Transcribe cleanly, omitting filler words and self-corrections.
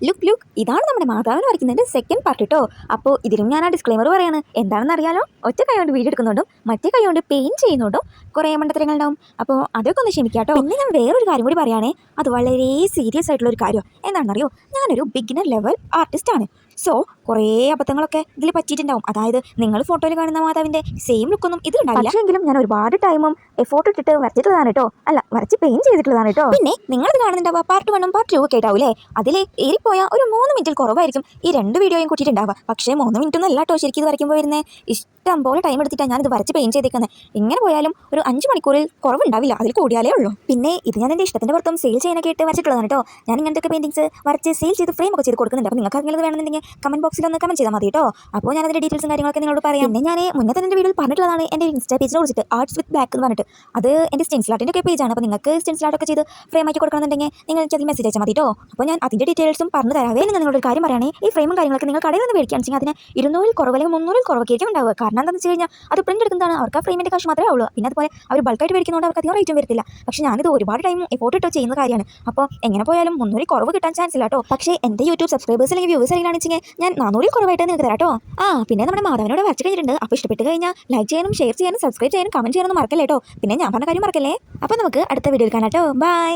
Look ഇതാണ് നമ്മുടെ മാതാവിന് വരയ്ക്കുന്നതിൻ്റെ സെക്കൻഡ് പാർട്ട് കേട്ടോ. അപ്പോൾ ഇതിലും ഞാൻ ആ ഡിസ്ക്ലെയിമർ പറയാണ്. എന്താണെന്ന് അറിയാലോ, ഒറ്റ കൈ കൊണ്ട് വീഡിയോ എടുക്കുന്നുണ്ടും മറ്റേ കൈ കൊണ്ട് പെയിൻറ്റ് ചെയ്യുന്നുണ്ടും കുറേ മണ്ടത്തരങ്ങളുണ്ടാവും. അപ്പോൾ അതൊക്കെ ഒന്ന് ക്ഷമിക്കാം കേട്ടോ. പിന്നെ ഞാൻ വേറൊരു കാര്യം കൂടി പറയുകയാണേ, അത് വളരെ സീരിയസ് ആയിട്ടുള്ളൊരു കാര്യം. എന്താണെന്നറിയോ, ഞാനൊരു ബിഗിനർ ലെവൽ ആർട്ടിസ്റ്റാണ്. സോ കുറേ അബദ്ധങ്ങളൊക്കെ ഇതിൽ പറ്റിയിട്ടുണ്ടാവും. അതായത് നിങ്ങൾ ഫോട്ടോയിൽ കാണുന്ന മാതാവിൻ്റെ സെയിം ലുക്കൊന്നും ഇത് ഉണ്ടാവില്ല. പക്ഷേങ്കിലും ഞാൻ ഒരുപാട് ടൈമും എഫോർട്ട് ഇട്ടിട്ട് വരച്ചിട്ടുള്ളതാണ് കേട്ടോ. അല്ല, വരച്ച് പെയിൻറ്റ് ചെയ്തിട്ടുള്ളതാണ് കേട്ടോ. പിന്നെ നിങ്ങളിത് കാണുന്നുണ്ടാവുക പാർട്ട് 1 പാർട്ട് 2 ഒക്കെ ആയിട്ടാവില്ലേ. അതിൽ ഏറിപ്പോയാൽ ഒരു 3 മിനിറ്റിൽ കുറവായിരിക്കും ഈ 2 വീഡിയോയും കൂട്ടിയിട്ടുണ്ടാവുക. പക്ഷേ 3 മിനിറ്റൊന്നും അല്ല കേട്ടോ ശരിക്കും ഇത് വരയ്ക്കുമ്പോൾ വരുന്നത്. ഇഷ്ടം പോലെ ടൈം എടുത്തിട്ടാണ് ഞാനിത് വരച്ച് പെയിൻറ്റ് ചെയ്തേക്കുന്നത്. എങ്ങനെ പോയാലും ഒരു 5 മണിക്കൂറിൽ കുറവുണ്ടാവില്ല, അതിൽ കൂടിയാലേ ഉള്ളൂ. പിന്നെ ഇത് ഞാൻ എൻ്റെ ഇഷ്ടത്തിൻ്റെ പുറത്തും സെയിൽ ചെയ്യാനൊക്കെ ആയിട്ട് വരച്ചിട്ടുള്ളതാണ് കേട്ടോ. ഞാൻ ഇങ്ങനത്തെ പെയിൻറ്റിങ്സ് വരച്ച് സെയിൽ ചെയ്ത് ഫ്രെയിം ഒക്കെ ചെയ്ത് കൊടുക്കുന്നുണ്ട്. അപ്പോൾ നിങ്ങൾക്ക് ആരെങ്കിലും വേണമെന്നുണ്ടെങ്കിൽ കമൻറ്റ് ബോക്സിൽ ഒന്ന് കമൻറ്റ് ചെയ്താൽ മതി കേട്ടോ. അപ്പോൾ ഞാൻ അതിൻ്റെ ഡീറ്റെയിൽസും കാര്യങ്ങളൊക്കെ നിങ്ങളോട് പറയാം. പിന്നെ ഞാൻ മുന്നത്തെ എൻ്റെ വീഡിയോയിൽ പറഞ്ഞിട്ടുള്ളതാണ് എൻ്റെ ഇൻസ്റ്റാ പേജിനെ കുറിച്ചിട്ട്, ആർട്സ് വിത്ത് ബാക്ക് എന്ന് പറഞ്ഞിട്ട്. അത് എൻ്റെ സ്റ്റെൻസിൽ ആർട്ടിൻ്റെ ഒക്കെ പേജാണ്. അപ്പോൾ നിങ്ങൾക്ക് സ്റ്റെൻസിൽ ആർട്ടൊക്കെ ചെയ്ത് ഫ്രെയിം ആക്കി കൊടുക്കണമെന്നുണ്ടെങ്കിൽ നിങ്ങൾ എനിക്ക് അതിൽ മെസ്സേജ് അയച്ചാൽ മതി കേട്ടോ. അപ്പോൾ ഞാൻ അതിൻ്റെ ഡീറ്റെയിൽസും പറഞ്ഞു തരാവേ. ഞാൻ നിങ്ങളൊരു കാര്യം പറയുകയാണെങ്കിൽ ഈ ഫ്രെയിമും കാര്യങ്ങളൊക്കെ നിങ്ങൾ കടയിൽ നിന്ന് മേടിക്കുകയാണെങ്കിൽ അതിന് 200 കുറവ് അല്ലെങ്കിൽ 300 കുറവൊക്കെയായിരിക്കും ഉണ്ടാവുക. കാരണം എന്താണെന്ന് വെച്ച് കഴിഞ്ഞാൽ അത് പ്രിൻ്റ് എടുക്കുന്നതാണ്, അവർക്ക് ആ ഫ്രെയിമിൻ്റെ കാശ് മാത്രമേ ഉള്ളൂ. പിന്നെ അതുപോലെ അവർ ബൾക്കായിട്ട് മേടിക്കുന്നതുകൊണ്ട് അവർക്ക് അധികം റേറ്റും വരത്തില്ല. പക്ഷേ ഞാനിത് ഒരുപാട് ടൈം എഫോർട്ട് ഇട്ട് ചെയ്യുന്ന കാര്യമാണ്. അപ്പോൾ എങ്ങനെ പോയാലും 300 കുറവ് കിട്ടാൻ ചാൻസ് ഇല്ല കേട്ടോ. പക്ഷേ എൻ്റെ യൂട്യൂബ് സബ്സ്ക്രൈബേഴ്സ് അല്ലെങ്കിൽ വ്യൂവേഴ്സ് ആണെന്ന് ഞാൻ 400 കുറവായിട്ട് നിങ്ങൾക്ക് തരാം കേട്ടോ. പിന്നെ നമ്മുടെ മാധവനോട് വരച്ച് കഴിഞ്ഞിട്ടുണ്ട്. അപ്പോൾ ഇഷ്ടപ്പെട്ട് കഴിഞ്ഞാൽ ലൈക്ക് ചെയ്യാനും ഷെയർ ചെയ്യാനും സബ്സ്ക്രൈബ് ചെയ്യാനും കമൻറ്റ് ചെയ്യാനൊന്നും മറക്കല്ലേ കേട്ടോ. പിന്നെ ഞാൻ പറഞ്ഞ കാര്യം മറക്കല്ലേ. അപ്പോൾ നമുക്ക് അടുത്ത വീഡിയോയിൽ കാണാം കേട്ടോ. ബൈ.